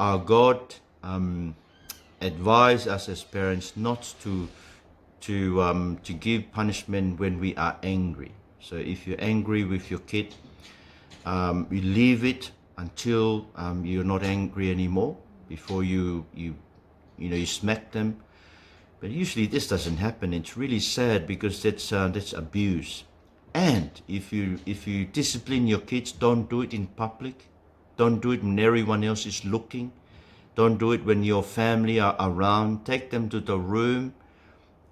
our God advise us as parents not to give punishment when we are angry. So if you're angry with your kid, you leave it until you're not angry anymore before you smack them. But usually this doesn't happen. It's really sad because that's abuse. And if you discipline your kids, don't do it in public. Don't do it when everyone else is looking. Don't do it when your family are around. Take them to the room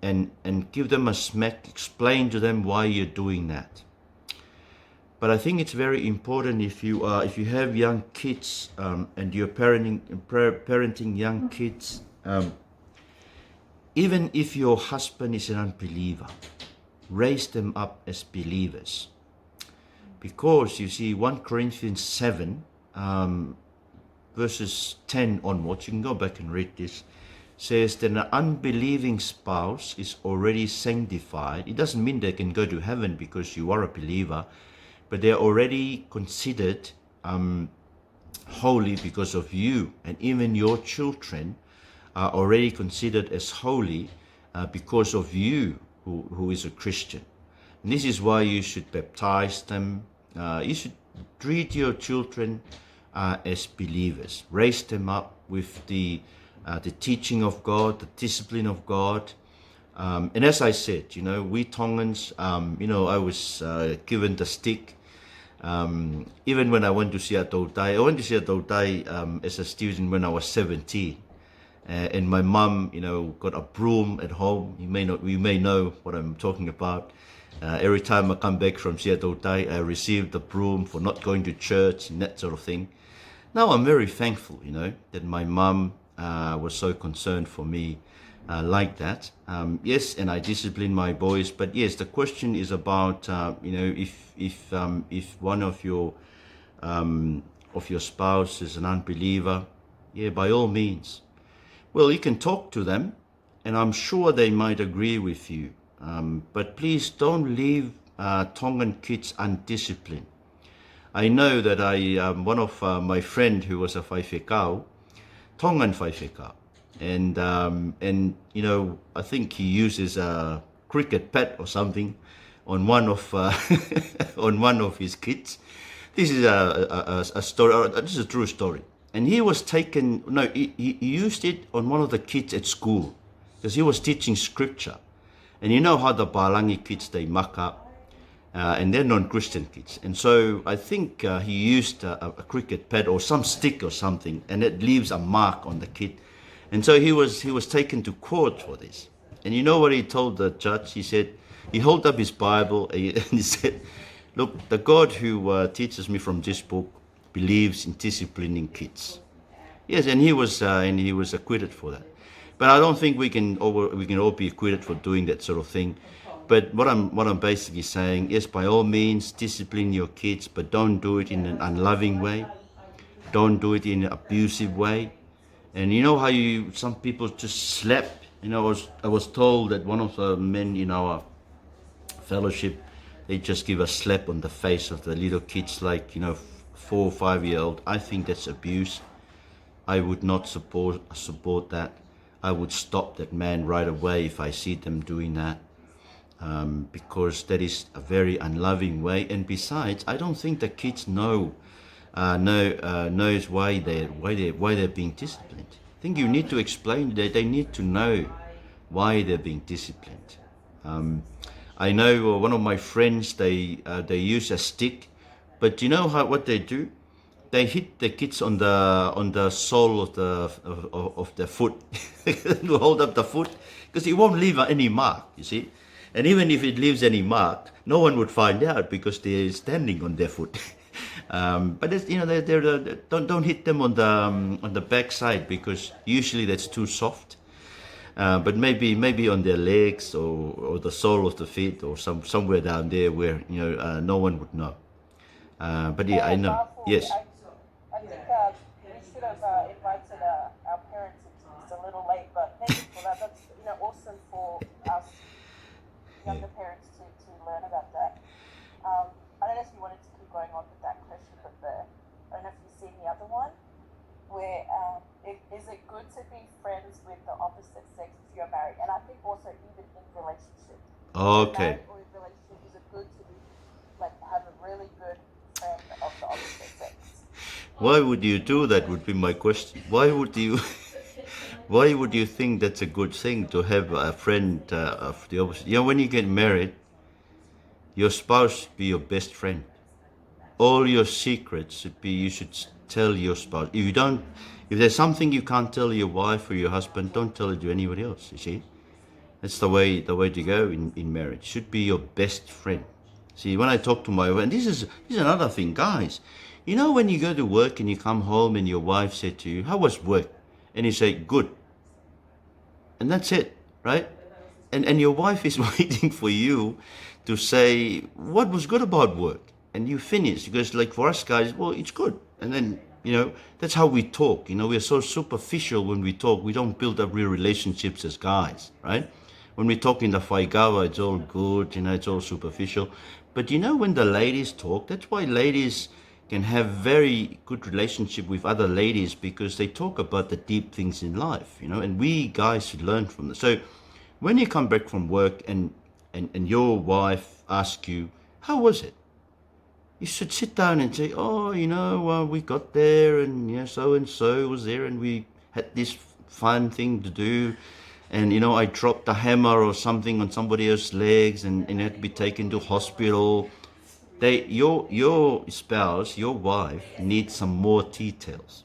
and give them a smack. Explain to them why you're doing that. But I think it's very important if you have young kids and you're parenting young kids. Even if your husband is an unbeliever, raise them up as believers. Because you see, 1 Corinthians 7, verses 10 onwards, you can go back and read this, says that an unbelieving spouse is already sanctified. It doesn't mean they can go to heaven because you are a believer, but they're already considered holy because of you. And even your children are already considered as holy because of you, who is a Christian. And this is why you should baptize them. You should treat your children as believers. Raise them up with the teaching of God, the discipline of God. And as I said, we Tongans, I was given the stick. Even when I went to Seattle Dai, as a student when I was 17. And my mum, got a broom at home. You may know what I'm talking about. Every time I come back from Seattle Dai, I receive the broom for not going to church and that sort of thing. Now I'm very thankful, that my mum was so concerned for me like that. Yes, and I discipline my boys. But yes, the question is about, if one of your spouse is an unbeliever, by all means. Well, you can talk to them, and I'm sure they might agree with you. But please don't leave Tongan kids undisciplined. I know that one of my friend who was a whaifekau, Tongan whaifekau, and I think he uses a cricket bat or something on one of on one of his kids. This is a story. This is a true story. And he was taken. No, he used it on one of the kids at school because he was teaching scripture. And you know how the Palangi kids, they muck up, and they're non-Christian kids. And so I think he used a cricket bat or some stick or something, and it leaves a mark on the kid. And so he was taken to court for this. And you know what he told the judge? He said, he held up his Bible and he said, look, the God who teaches me from this book believes in disciplining kids. Yes, and he was acquitted for that. But I don't think we can all be acquitted for doing that sort of thing. But what I'm basically saying is, by all means, discipline your kids, but don't do it in an unloving way. Don't do it in an abusive way. And you know how some people just slap. I was told that one of the men in our fellowship, they just give a slap on the face of the little kids, like 4 or 5-year-old. I think that's abuse. I would not support that. I would stop that man right away if I see them doing that, because that is a very unloving way. And besides, I don't think the kids knows why they're being disciplined. I think you need to explain that they need to know why they're being disciplined. I know one of my friends, they use a stick, but you know what they do? They hit the kids on the sole of the foot, to hold up the foot, because it won't leave any mark, you see. And even if it leaves any mark, no one would find out because they're standing on their foot. But it's, don't hit them on the back side, because usually that's too soft. But maybe on their legs or the sole of the feet or somewhere down there where no one would know. But yeah, I know. Yes. I think we should have invited our parents. It's a little late, but thank you for that. That's awesome for us younger parents to learn about that. I don't know if you wanted to keep going on with that question, but I don't know if you've seen the other one where is it good to be friends with the opposite sex if you're married? And I think also even in relationships, Okay. married or in relationship, is it good to be like have a really good friend of the opposite sex? Why would you do that would be my question. Why would you why would you think that's a good thing to have a friend of the opposite? You know, when you get married, your spouse should be your best friend. All your secrets should be, you should tell your spouse. If you don't, if there's something you can't tell your wife or your husband, don't tell it to anybody else, you see. That's the way to go in marriage. Should be your best friend. See, when I talk to my wife, and this is another thing, guys. You know, when you go to work and you come home and your wife said to you, "How was work?" and you say, "Good," and that's it, right? And your wife is waiting for you to say what was good about work, and you finish, because like for us guys, well, it's good, and then that's how we talk. We're so superficial when we talk. We don't build up real relationships as guys, right? When we talk in the Faigawa, it's all good, it's all superficial. But when the ladies talk, that's why ladies can have very good relationship with other ladies, because they talk about the deep things in life, and we guys should learn from them. So when you come back from work and your wife asks you, how was it? You should sit down and say, oh, we got there, and so was there, and we had this fun thing to do, and I dropped a hammer or something on somebody else's legs, and had to be taken to hospital. Your spouse, your wife, needs some more details.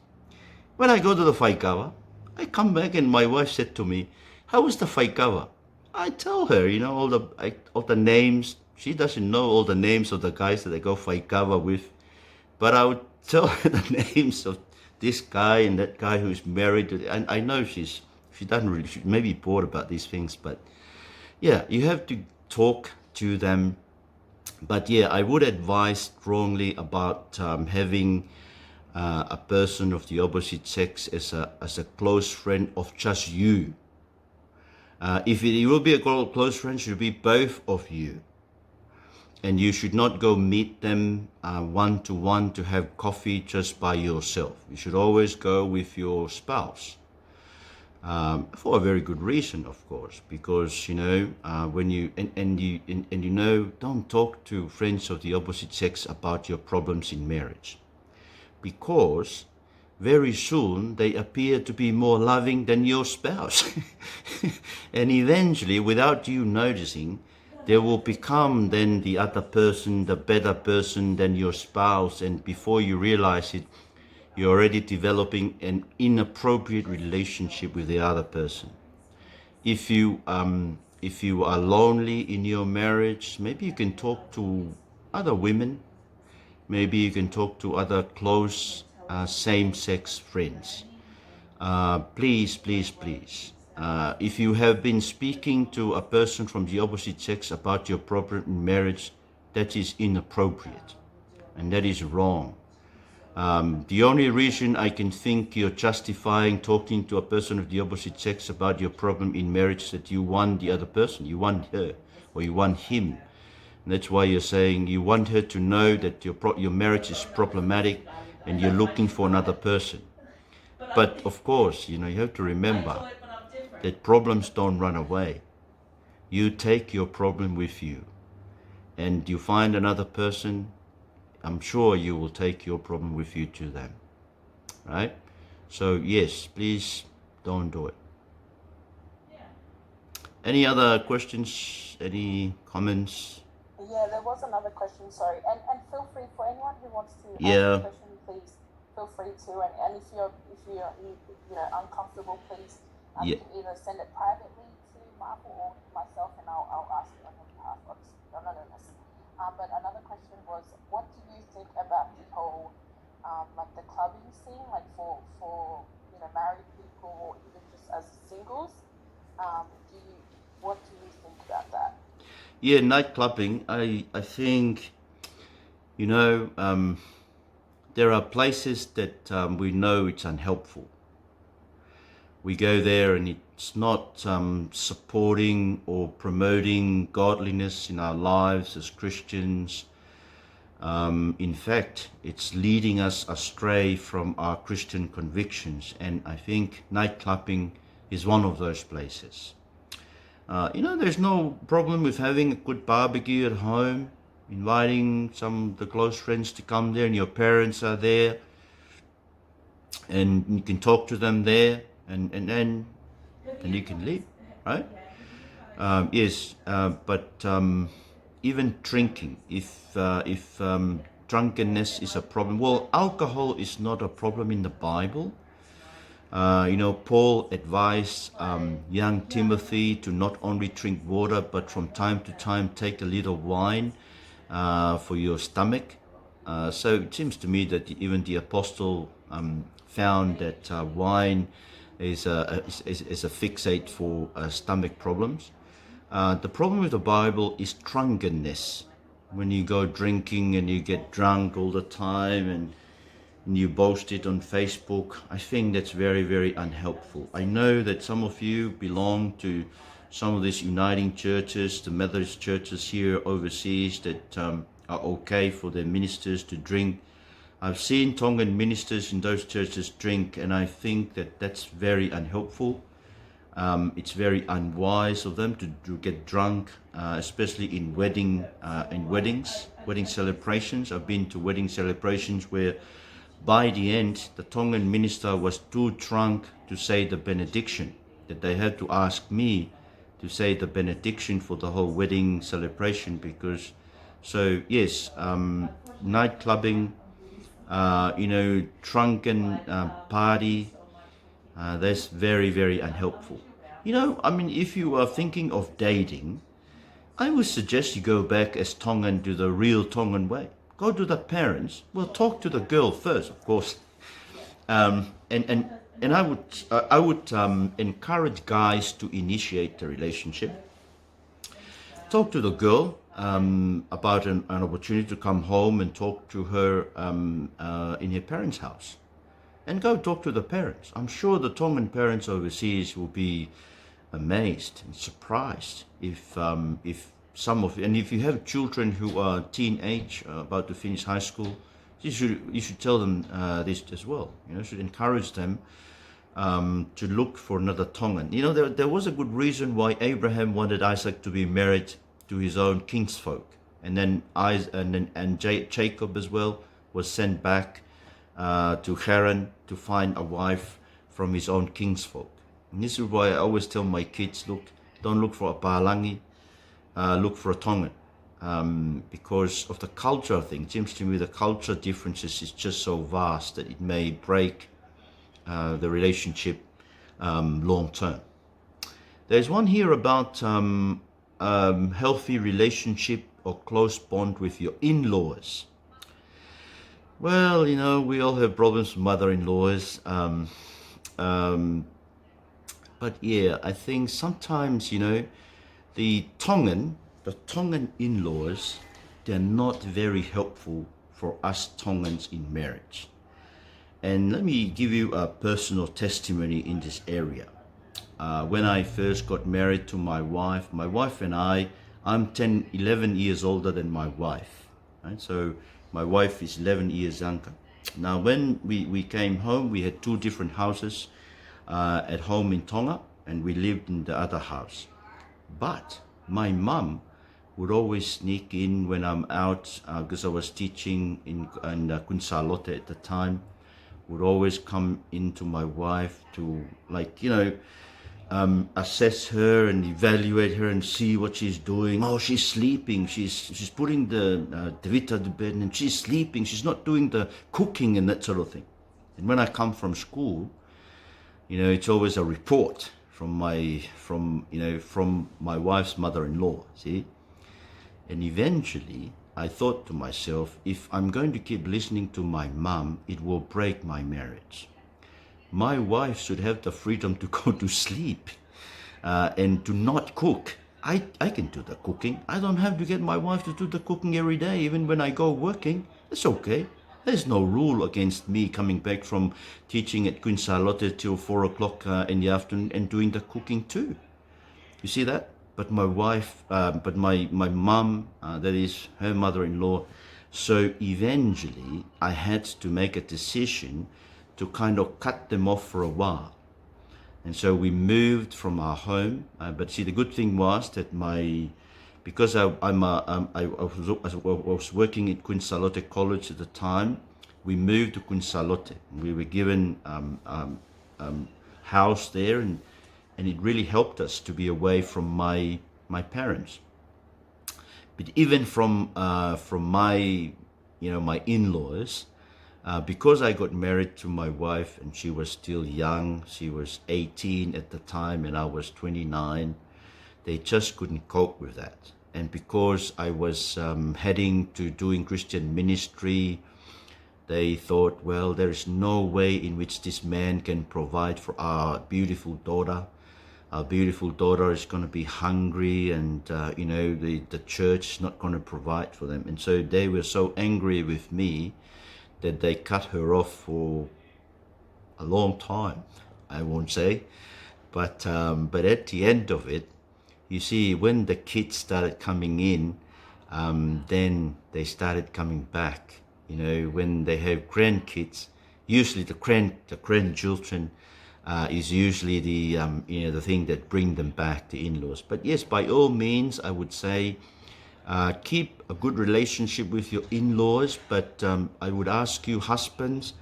When I go to the Faikawa, I come back and my wife said to me, how was the Faikawa? I tell her, all the names. She doesn't know all the names of the guys that I go Faikawa with, but I would tell her the names of this guy and that guy who's married to, and I know she doesn't really, she may be bored about these things, but yeah, you have to talk to them. But yeah, I would advise strongly about having a person of the opposite sex as a close friend of just you. If it will be a close friend, should be both of you. And you should not go meet them one-to-one to have coffee just by yourself. You should always go with your spouse. For a very good reason, of course, because when you don't talk to friends of the opposite sex about your problems in marriage, because very soon they appear to be more loving than your spouse. And eventually, without you noticing, they will become then the other person, the better person than your spouse, and before you realize it, you're already developing an inappropriate relationship with the other person. If you are lonely in your marriage, maybe you can talk to other women. Maybe you can talk to other close same-sex friends. Please, please, please. If you have been speaking to a person from the opposite sex about your problem in marriage, that is inappropriate and that is wrong. The only reason I can think you're justifying talking to a person of the opposite sex about your problem in marriage is that you want the other person, you want her or you want him. And that's why you're saying you want her to know that your marriage is problematic and you're looking for another person. But of course, you have to remember that problems don't run away. You take your problem with you, and you find another person, I'm sure you will take your problem with you to them, right? So yes, please don't do it. Any other questions? Any comments? Yeah, there was another question, sorry. And feel free for anyone who wants to ask Yeah. a question, please feel free to. And if you're uncomfortable, please Yeah. you can either send it privately to Marvel or myself, and I'll ask it on your behalf. Obviously, anonymous. But another question was, what do you think about the whole like the clubbing scene, like for married people or even just as singles? What do you think about that? Yeah, night clubbing. I think there are places that we know it's unhelpful. We go there and it's not supporting or promoting godliness in our lives as Christians. In fact, it's leading us astray from our Christian convictions, and I think night clubbing is one of those places. There's no problem with having a good barbecue at home, inviting some of the close friends to come there, and your parents are there, and you can talk to them there, and you can leave, right? Yes, but even drinking, if drunkenness is a problem, well, alcohol is not a problem in the Bible. Paul advised young Timothy to not only drink water, but from time to time take a little wine for your stomach. So it seems to me that even the apostle found that wine is a fixate for stomach problems. The problem with the Bible is drunkenness. When you go drinking and you get drunk all the time and you boast it on Facebook, I think that's very, very unhelpful. I know that some of you belong to some of these uniting churches, the Methodist churches here overseas that are okay for their ministers to drink. I've seen Tongan ministers in those churches drink, and I think that that's very unhelpful. It's very unwise of them to get drunk, especially in wedding celebrations. I've been to wedding celebrations where by the end, the Tongan minister was too drunk to say the benediction, that they had to ask me to say the benediction for the whole wedding celebration night clubbing, drunken party, that's very, very unhelpful. If you are thinking of dating, I would suggest you go back as Tongan to the real Tongan way. Go to the parents. Well, talk to the girl first, of course. And I would encourage guys to initiate the relationship. Talk to the girl about an opportunity to come home and talk to her in her parents' house. And go talk to the parents. I'm sure the Tongan parents overseas will be amazed and surprised if you have children who are teenage, about to finish high school, you should tell them this as well. You should encourage them to look for another Tongan. There was a good reason why Abraham wanted Isaac to be married to his own kinsfolk, and then Jacob as well was sent back to Haran to find a wife from his own kinsfolk. And this is why I always tell my kids, don't look for a Palangi, look for a Tongan, because of the culture thing. It seems to me the culture differences is just so vast that it may break the relationship long term. There's one here about healthy relationship or close bond with your in-laws. Well, we all have problems with mother-in-laws. But yeah, I think sometimes, the Tongan in-laws, they're not very helpful for us Tongans in marriage. And let me give you a personal testimony in this area. When I first got married to my wife and I'm 11 years older than my wife, right? So my wife is 11 years younger. Now, when we came home, we had two different houses at home in Tonga, and we lived in the other house. But my mum would always sneak in when I'm out, because I was teaching in Kunsalote at the time, would always come into my wife to, assess her and evaluate her and see what she's doing. Oh, she's sleeping. She's putting the Devita to bed and she's sleeping. She's not doing the cooking and that sort of thing. And when I come from school, it's always a report from my wife's mother-in-law. See, and eventually I thought to myself, if I'm going to keep listening to my mom, it will break my marriage. My wife should have the freedom to go to sleep and to not cook. I can do the cooking. I don't have to get my wife to do the cooking every day, even when I go working. It's okay. There's no rule against me coming back from teaching at Kunsalote till 4 o'clock in the afternoon and doing the cooking too. You see that? But my wife, my mum, that is her mother-in-law, So eventually I had to make a decision to kind of cut them off for a while. And so we moved from our home. But see, the good thing was that because I was working at Queen Charlotte College at the time, we moved to Queen Charlotte. We were given house there, and it really helped us to be away from my parents. But even from my my in-laws, because I got married to my wife and she was still young, she was 18 at the time and I was 29, they just couldn't cope with that. And because I was heading to doing Christian ministry, they thought, well, there is no way in which this man can provide for our beautiful daughter. Our beautiful daughter is going to be hungry, and the church is not going to provide for them. And so they were so angry with me that they cut her off for a long time. I won't say, but at the end of it, you see, when the kids started coming in, then they started coming back. When they have grandkids, usually the grandchildren is usually the thing that bring them back, the in-laws. But yes, by all means, I would say keep a good relationship with your in-laws. But I would ask you, husbands,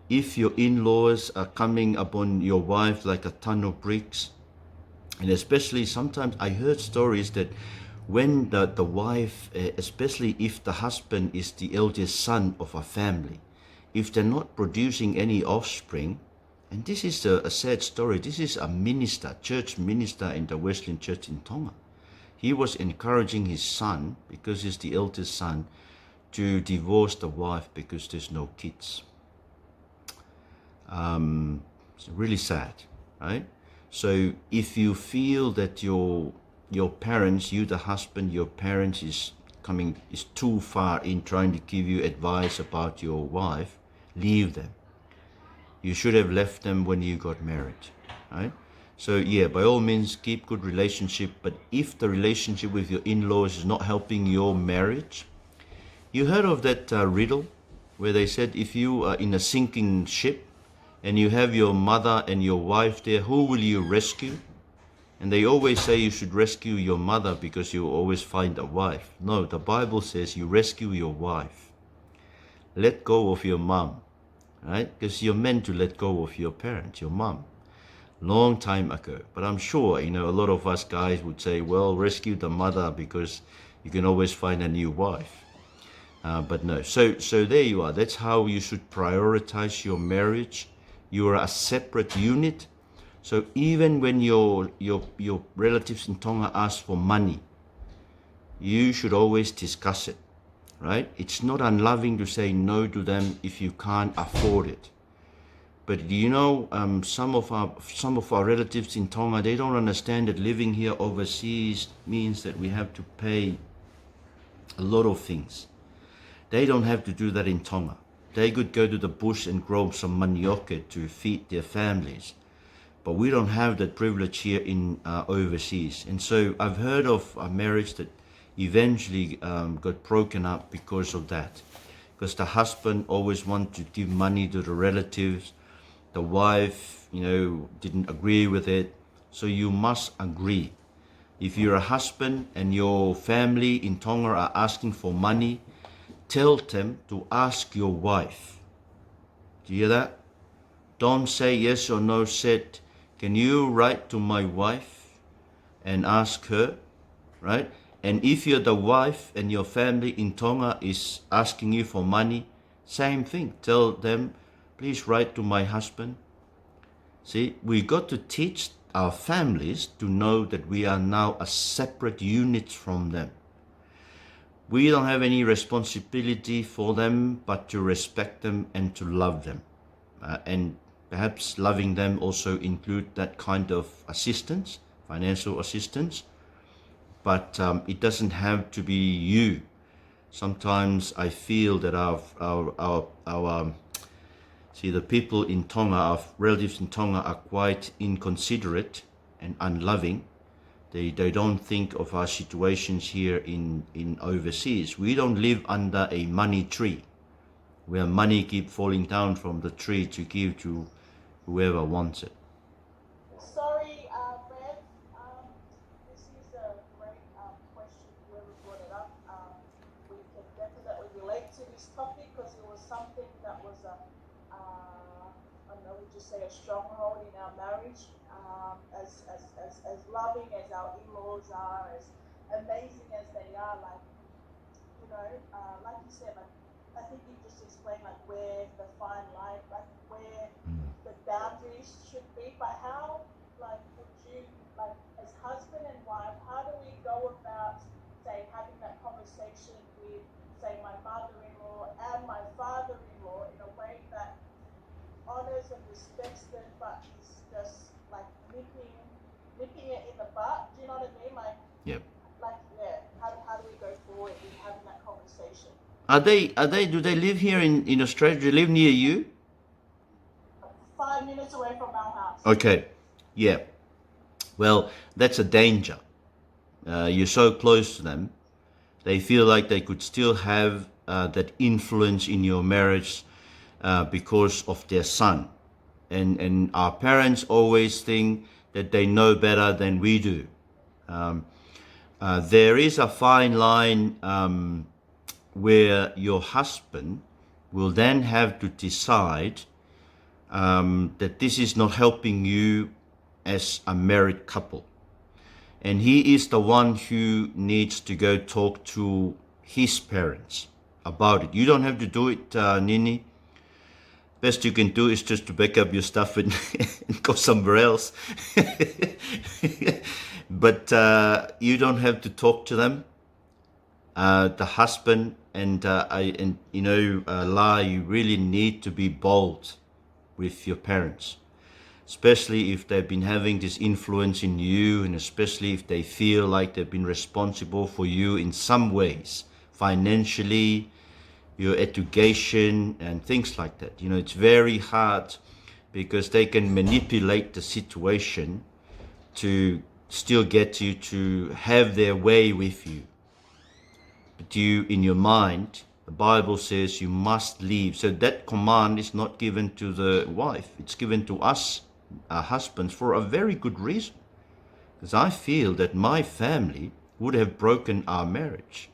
if your in-laws are coming upon your wife like a ton of bricks, and especially sometimes I heard stories that when the wife, especially if the husband is the eldest son of a family, if they're not producing any offspring, and this is a sad story. This is a minister, church minister in the Wesleyan Church in Tonga. He was encouraging his son, because he's the eldest son, to divorce the wife because there's no kids. It's really sad, right? So if you feel that your parents, you the husband, your parents is too far in trying to give you advice about your wife, leave them. You should have left them when you got married, right? So yeah, by all means, keep good relationship. But if the relationship with your in-laws is not helping your marriage, you heard of that riddle where they said, if you are in a sinking ship and you have your mother and your wife there, who will you rescue? And they always say you should rescue your mother because you always find a wife. No, the Bible says you rescue your wife. Let go of your mom, right? Because you're meant to let go of your parents, your mom, long time ago. But I'm sure, a lot of us guys would say, well, rescue the mother because you can always find a new wife. But no, so there you are. That's how you should prioritize your marriage. You are a separate unit. So even when your relatives in Tonga ask for money, you should always discuss it, right? It's not unloving to say no to them if you can't afford it. But some of our relatives in Tonga, they don't understand that living here overseas means that we have to pay a lot of things. They don't have to do that in Tonga. They could go to the bush and grow some manioke to feed their families. But we don't have that privilege here in overseas. And so I've heard of a marriage that eventually got broken up because of that. Because the husband always wanted to give money to the relatives. The wife, didn't agree with it. So you must agree. If you're a husband and your family in Tonga are asking for money, tell them to ask your wife. Do you hear that? Don't say yes or no. Said, can you write to my wife and ask her, right? And if you're the wife and your family in Tonga is asking you for money, same thing. Tell them, please write to my husband. See, we got to teach our families to know that we are now a separate unit from them. We don't have any responsibility for them but to respect them and to love them. And perhaps loving them also include that kind of assistance, financial assistance. But it doesn't have to be you. Sometimes I feel that the people in Tonga, our relatives in Tonga, are quite inconsiderate and unloving They don't think of our situations here in overseas. We don't live under a money tree where money keep falling down from the tree to give to whoever wants it. Sorry, Rev. This is a great question. Whoever brought it up, we can definitely relate to this topic because it was something that was I don't know, we just say a stronghold in our marriage. As loving as our in-laws are, as amazing as they are, like like you said, like I think you just explained like where the fine line, like where the boundaries should be. But how, like, would you, like, as husband and wife, how do we go about, say, having that conversation with, say, my mother-in-law and my father-in-law in a way that honors and respects them, but is just like nipping it in the butt? Do you know what I mean? Like, Yep. like, yeah. How do we go forward in having that conversation? Do they live here in Australia? Do they live near you? 5 minutes away from our house. Okay. Yeah. Well, that's a danger. You're so close to them. They feel like they could still have that influence in your marriage because of their son. And our parents always think that they know better than we do. There is a fine line where your husband will then have to decide that this is not helping you as a married couple. And he is the one who needs to go talk to his parents about it. You don't have to do it, Nini. Best you can do is just to back up your stuff and go somewhere else. But you don't have to talk to them. The husband and La, you really need to be bold with your parents, especially if they've been having this influence in you, and especially if they feel like they've been responsible for you in some ways, financially, your education and things like that. It's very hard because they can manipulate the situation to still get you to have their way with you. But you, in your mind, the Bible says you must leave. So that command is not given to the wife. It's given to us, our husbands, for a very good reason. Because I feel that my family would have broken our marriage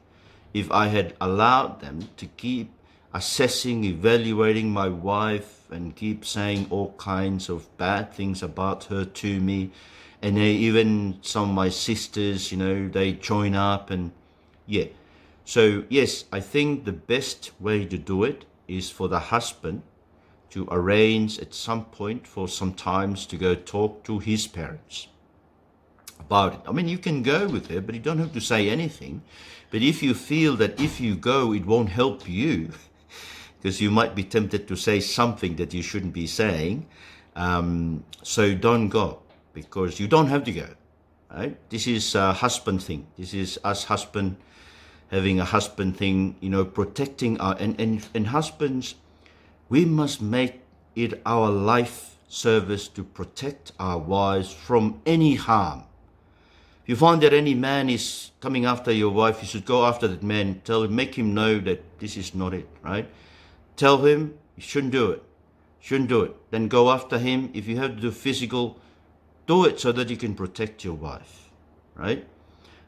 if I had allowed them to keep assessing, evaluating my wife and keep saying all kinds of bad things about her to me. And even some of my sisters, they join up and yeah. So yes, I think the best way to do it is for the husband to arrange at some point for some times to go talk to his parents about it. I mean, you can go with her, but you don't have to say anything. But if you feel that if you go, it won't help you, because you might be tempted to say something that you shouldn't be saying, so don't go, because you don't have to go. Right? This is a husband thing. This is us husband having a husband thing, protecting our and husbands. We must make it our life service to protect our wives from any harm. If you find that any man is coming after your wife, you should go after that man. Make him know that this is not it, right? Tell him you shouldn't do it. Shouldn't do it. Then go after him. If you have to do physical, do it so that you can protect your wife, right?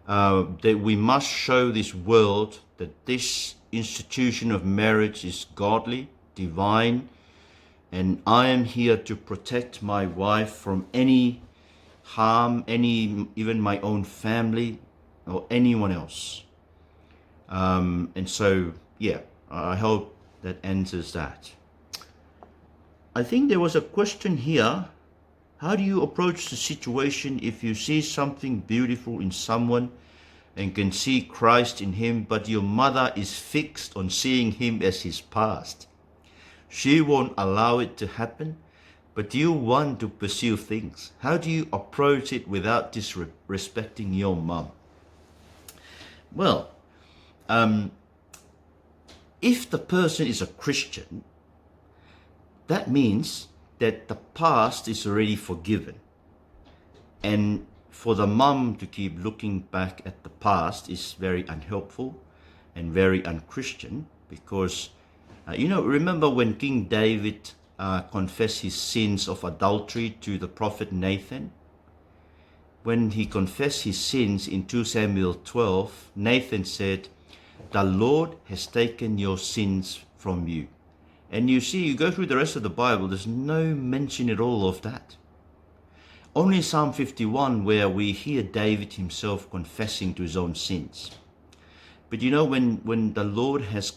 That we must show this world that this institution of marriage is godly, divine, and I am here to protect my wife from any harm, even my own family or anyone else. And so, yeah, I hope that answers that. I think there was a question here. How do you approach the situation if you see something beautiful in someone and can see Christ in him, but your mother is fixed on seeing him as his past? She won't allow it to happen, but you want to pursue things. How do you approach it without disrespecting your mom? Well, if the person is a Christian, that means that the past is already forgiven. And for the mum to keep looking back at the past is very unhelpful and very unchristian, because remember when King David confessed his sins of adultery to the prophet Nathan? When he confessed his sins in 2 Samuel 12, Nathan said, "The Lord has taken your sins from you." And you see, you go through the rest of the Bible, there's no mention at all of that. Only Psalm 51 where we hear David himself confessing to his own sins. But when the Lord has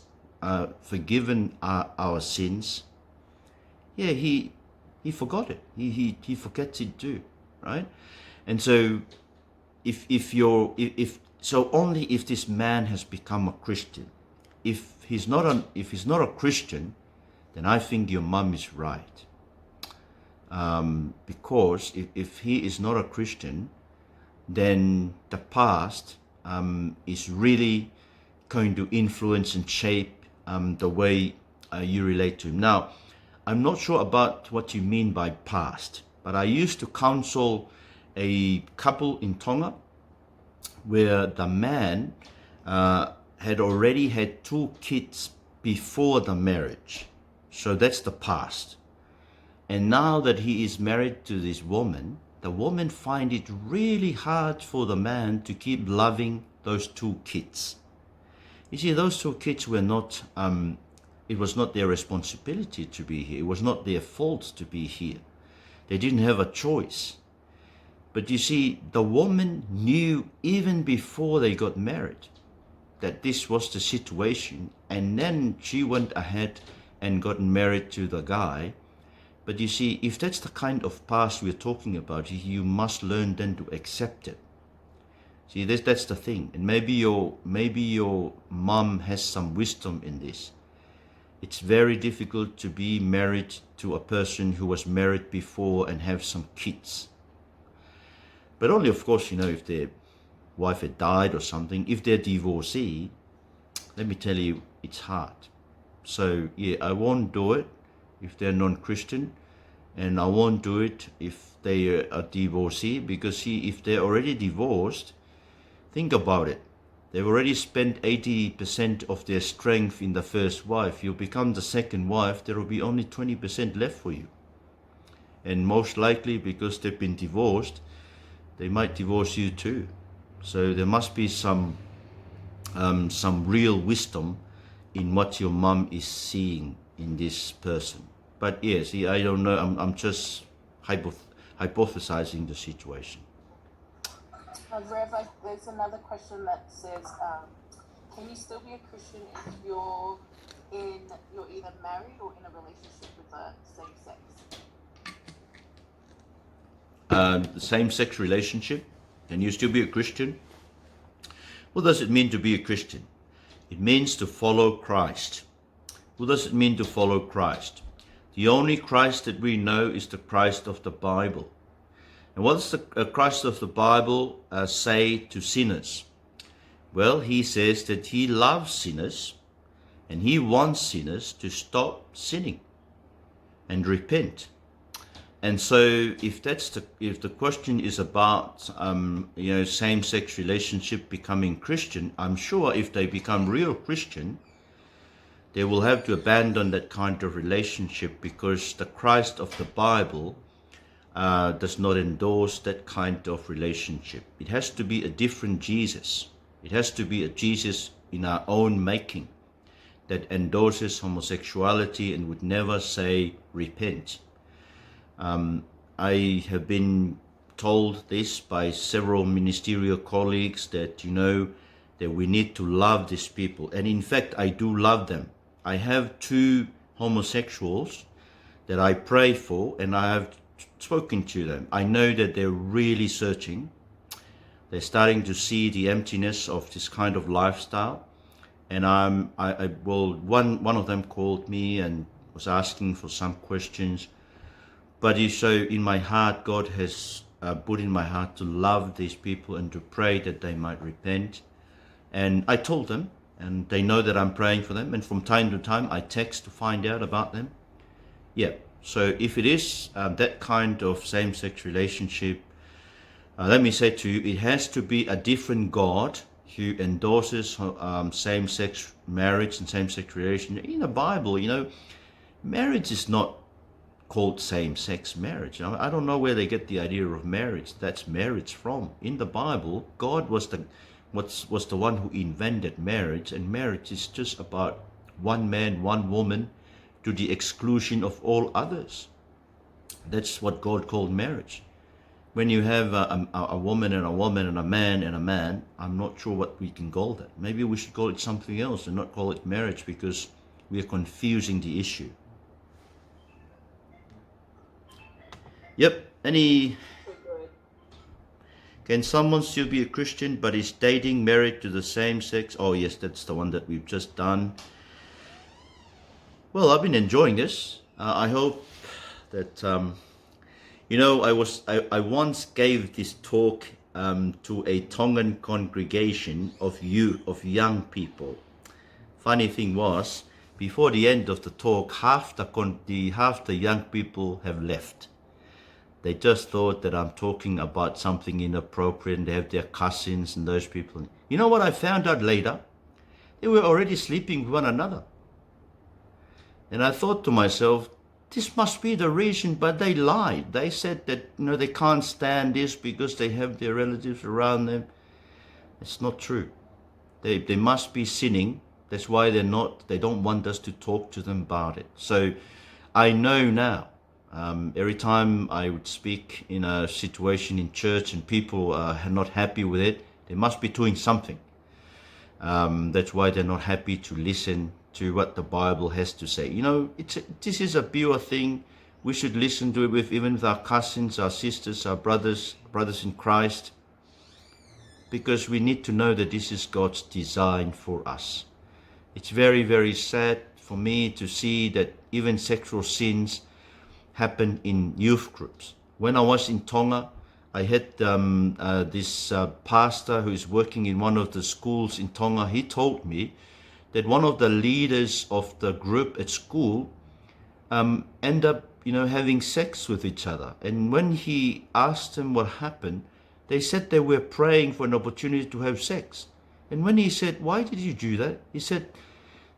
forgiven our sins, he forgot it. He forgets it too, right? And so only if this man has become a Christian. If he's not a Christian, then I think your mum is right. Because if he is not a Christian, then the past is really going to influence and shape the way you relate to him. Now, I'm not sure about what you mean by past, but I used to counsel a couple in Tonga where the man had already had 2 kids before the marriage. So that's the past. And now that he is married to this woman, the woman finds it really hard for the man to keep loving those 2 kids. You see, those 2 kids were not, it was not their responsibility to be here. It was not their fault to be here. They didn't have a choice. But you see, the woman knew even before they got married that this was the situation. And then she went ahead and got married to the guy. But you see, if that's the kind of past we're talking about, you must learn then to accept it. See, that's the thing. And maybe your mom has some wisdom in this. It's very difficult to be married to a person who was married before and have some kids. But only, of course, if their wife had died or something. If they're divorcee, let me tell you, it's hard. So, I won't do it if they're non-Christian, and I won't do it if they are divorcee, because if they're already divorced, think about it. They've already spent 80% of their strength in the first wife. You become the second wife, there will be only 20% left for you. And most likely, because they've been divorced, they might divorce you too. So there must be some real wisdom in what your mum is seeing in this person. But I don't know. I'm just hypothesizing the situation. Rev, there's another question that says, can you still be a Christian if you're either married or in a relationship with the same sex? The same-sex relationship? Can you still be a Christian? What does it mean to be a Christian? It means to follow Christ. What does it mean to follow Christ? The only Christ that we know is the Christ of the Bible. And what does the Christ of the Bible say to sinners? Well, he says that he loves sinners and he wants sinners to stop sinning and repent. And so if the question is about same-sex relationship becoming Christian, I'm sure if they become real Christian, they will have to abandon that kind of relationship, because the Christ of the Bible does not endorse that kind of relationship. It has to be a different Jesus. It has to be a Jesus in our own making that endorses homosexuality and would never say repent. I have been told this by several ministerial colleagues that that we need to love these people, and in fact I do love them. I have 2 homosexuals that I pray for, and I have spoken to them. I know that they're really searching. They're starting to see the emptiness of this kind of lifestyle. And one of them called me and was asking for some questions. But so in my heart, God has put in my heart to love these people and to pray that they might repent. And I told them, and they know that I'm praying for them. And from time to time, I text to find out about them. So if it is that kind of same-sex relationship, Let me say to you, it has to be a different God who endorses same-sex marriage and same-sex relation. In the Bible, marriage is not called same-sex marriage. I don't know where they get the idea of marriage. That's marriage from. In the Bible, God was the one who invented marriage, and marriage is just about one man, one woman, to the exclusion of all others. That's what God called marriage. When you have a woman and a woman and a man, I'm not sure what we can call that. Maybe we should call it something else and not call it marriage, because we are confusing the issue. Yep. Can someone still be a Christian but is dating, married to the same sex? Oh yes, that's the one that we've just done. Well, I've been enjoying this. I hope that I once gave this talk to a Tongan congregation of young people. Funny thing was, before the end of the talk, half the young people have left. They just thought that I'm talking about something inappropriate, and they have their cousins and those people. You know what I found out later? They were already sleeping with one another. And I thought to myself, this must be the reason, but they lied. They said that they can't stand this because they have their relatives around them. It's not true. They must be sinning. That's why they don't want us to talk to them about it. So I know now, every time I would speak in a situation in church and people are not happy with it, they must be doing something. That's why they're not happy to listen to what the Bible has to say. This is a pure thing. We should listen to it even with our cousins, our sisters, our brothers in Christ, because we need to know that this is God's design for us. It's very, very sad for me to see that even sexual sins happen in youth groups. When I was in Tonga, I had this pastor who is working in one of the schools in Tonga. He told me that one of the leaders of the group at school end up, having sex with each other. And when he asked them what happened, they said they were praying for an opportunity to have sex. And when he said, "Why did you do that?" he said,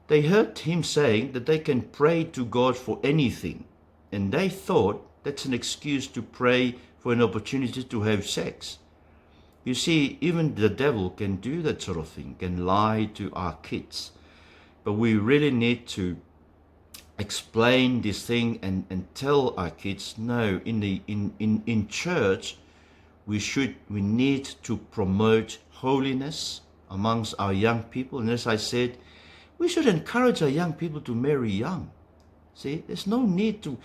they heard him saying that they can pray to God for anything. And they thought that's an excuse to pray for an opportunity to have sex. You see, even the devil can do that sort of thing, can lie to our kids. But we really need to explain this thing and tell our kids, no, in church, we need to promote holiness amongst our young people. And as I said, we should encourage our young people to marry young. See, there's no need to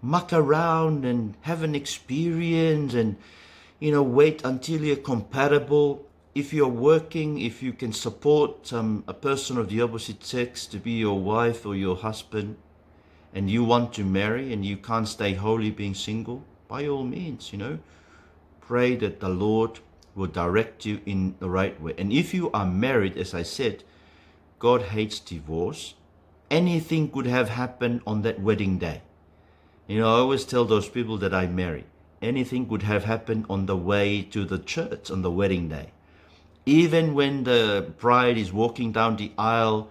muck around and have an experience and, wait until you're compatible. If you're working, if you can support a person of the opposite sex to be your wife or your husband, and you want to marry and you can't stay holy being single, by all means, pray that the Lord will direct you in the right way. And if you are married, as I said, God hates divorce. Anything could have happened on that wedding day. I always tell those people that I marry, anything could have happened on the way to the church on the wedding day. Even when the bride is walking down the aisle,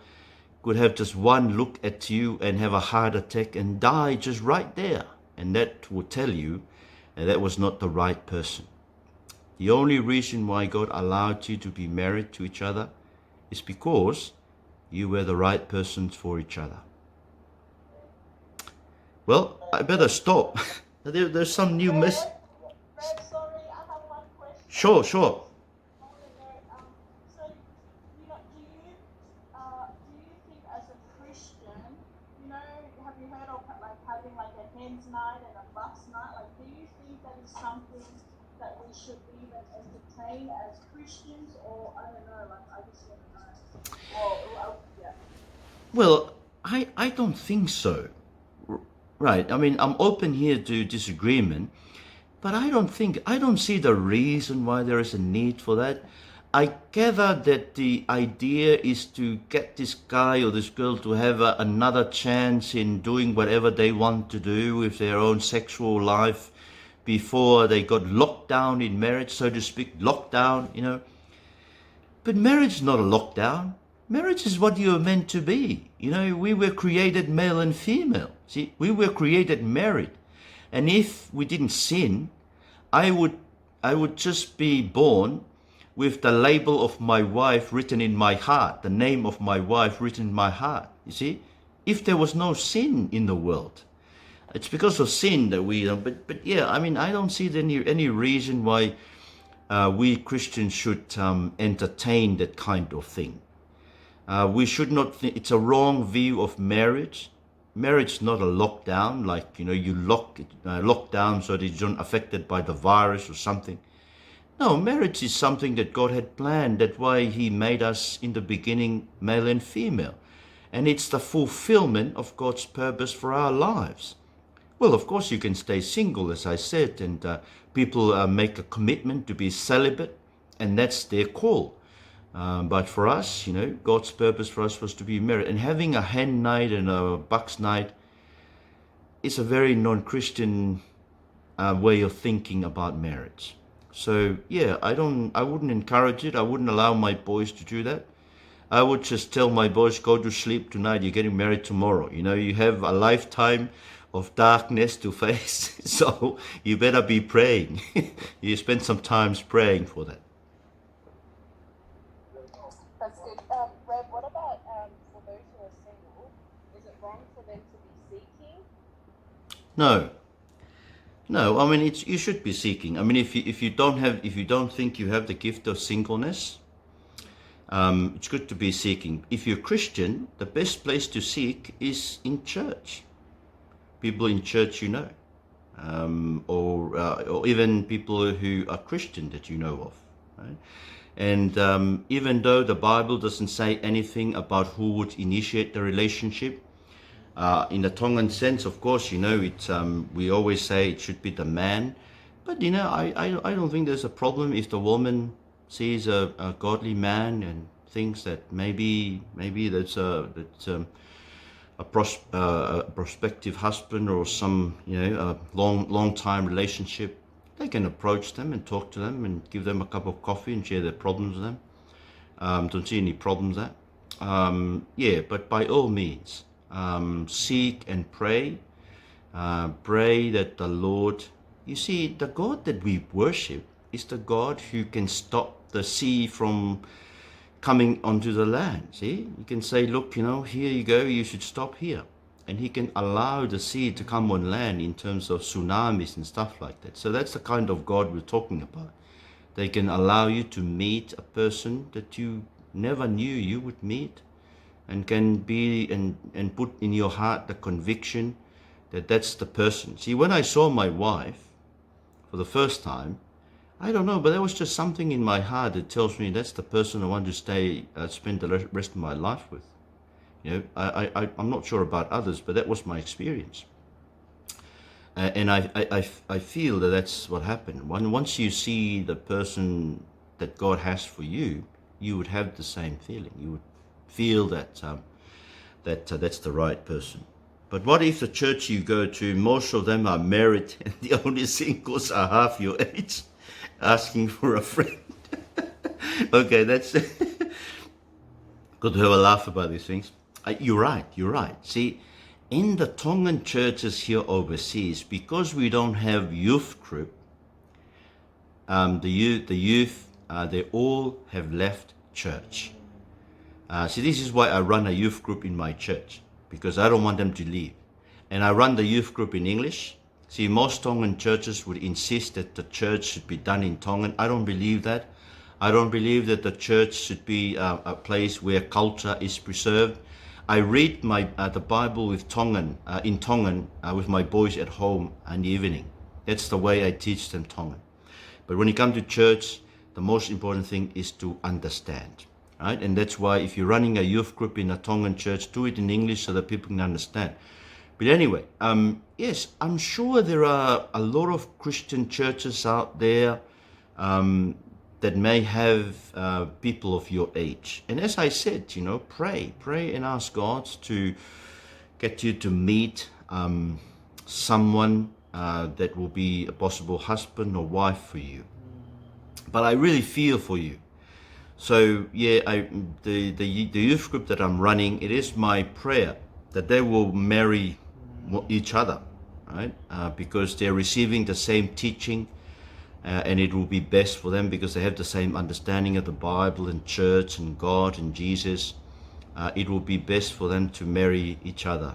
could have just one look at you and have a heart attack and die just right there. And that will tell you that was not the right person. The only reason why God allowed you to be married to each other is because you were the right persons for each other. Well, I better stop. There's some new mess. Sorry, I have one question. Sure. So, do you think as a Christian, have you heard of having a hen's night and a buck's night? Do you think that is something that we should even entertain as Christians, or I don't know? I just want to know. Yeah. Well, I don't think so. Right. I mean, I'm open here to disagreement, but I don't see the reason why there is a need for that. I gather that the idea is to get this guy or this girl to have another chance in doing whatever they want to do with their own sexual life, before they got locked down in marriage, so to speak, locked down, you know. But marriage is not a lockdown. Marriage is what you are meant to be. You know, we were created male and female. See, we were created married. And if we didn't sin, I would just be born with the label of my wife written in my heart, the name of my wife written in my heart. You see, if there was no sin in the world, it's because of sin that we. But yeah, I mean, I don't see any reason why we Christians should entertain that kind of thing. We should not think it's a wrong view of marriage. Marriage is not a lockdown, like, you know, you lock down so that you're not affected by the virus or something. No, marriage is something that God had planned. That's why He made us in the beginning male and female. And it's the fulfillment of God's purpose for our lives. Well, of course, you can stay single, as I said, and people make a commitment to be celibate, and that's their call. But for us, you know, God's purpose for us was to be married. And having a hen night and a bucks night is a very non-Christian way of thinking about marriage. So yeah, I wouldn't encourage it. I wouldn't allow my boys to do that. I would just tell my boys, go to sleep tonight. You're getting married tomorrow. You know, you have a lifetime of darkness to face, so you better be praying. You spend some time praying for that. That's good. Rev, what about for those who are single? Is it wrong for them to be seeking? No. I mean, you should be seeking. I mean, if you don't think you have the gift of singleness, it's good to be seeking. If you're Christian, the best place to seek is in church. People in church you know, or even people who are Christian that you know of, right? And even though the Bible doesn't say anything about who would initiate the relationship, in the Tongan sense, of course, you know, we always say it should be the man. But, you know, I don't think there's a problem if the woman sees a godly man and thinks that maybe that's a prospective husband or some, you know, a long time relationship. They can approach them and talk to them and give them a cup of coffee and share their problems with them. Don't see any problems there. Yeah, but by all means, seek and pray. Pray that the Lord, you see, the God that we worship is the God who can stop the sea from coming onto the land. See, you can say, look, you know, here you go, you should stop here. And He can allow the sea to come on land in terms of tsunamis and stuff like that. So that's the kind of God we're talking about. They can allow you to meet a person that you never knew you would meet, and can be and put in your heart the conviction that that's the person. See, when I saw my wife for the first time, I don't know, but there was just something in my heart that tells me that's the person I want to spend the rest of my life with. You know, I'm not sure about others, but that was my experience. And I feel that that's what happened. Once you see the person that God has for you, you would have the same feeling. You would feel that that's the right person. But what if the church you go to, most of them are married and the only singles are half your age, asking for a friend? Okay, that's good to have a laugh about these things. You're right. See, in the Tongan churches here overseas, because we don't have youth group, the youth, they all have left church. See, this is why I run a youth group in my church, because I don't want them to leave. And I run the youth group in English. See, most Tongan churches would insist that the church should be done in Tongan. I don't believe that. I don't believe that the church should be a place where culture is preserved. I read the Bible in Tongan with my boys at home in the evening. That's the way I teach them Tongan. But when you come to church, the most important thing is to understand, right? And that's why if you're running a youth group in a Tongan church, do it in English so that people can understand. But anyway, yes, I'm sure there are a lot of Christian churches out there that may have people of your age. And as I said, you know, pray and ask God to get you to meet someone that will be a possible husband or wife for you. But I really feel for you. So yeah, the youth group that I'm running, it is my prayer that they will marry each other, right? Because they're receiving the same teaching, and it will be best for them because they have the same understanding of the Bible and church and God and Jesus. It will be best for them to marry each other.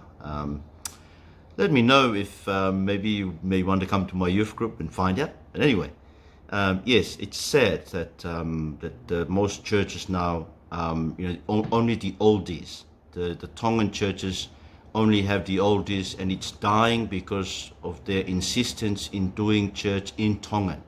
Let me know if maybe you may want to come to my youth group and find out. But anyway, yes, it's sad that most churches now, only the oldies, the Tongan churches only have the oldies, and it's dying because of their insistence in doing church in Tongan.